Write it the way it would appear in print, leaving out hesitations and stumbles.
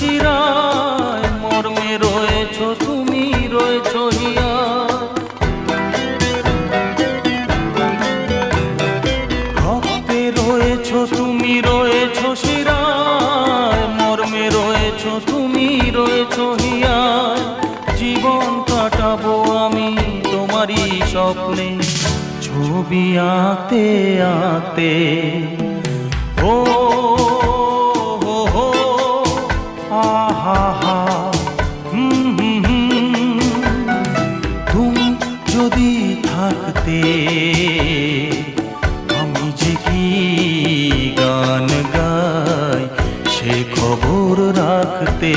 শিরায়, মর্মে রয়েছ তুমি, রয়েছ হিয়া। রক্তে রয়েছ তুমি, রয়েছ শিরায়, মর্মে রয়েছ তুমি, রয়েছ হিয়া। জীবন কাটাবো আমি তোমারই স্বপ্নে, ছবি আঁকতে আঁকতে। ও হো হো, আহা হা, তুমি যদি থাকতে আমি যে কি গান গাই সে খবর রাখতে।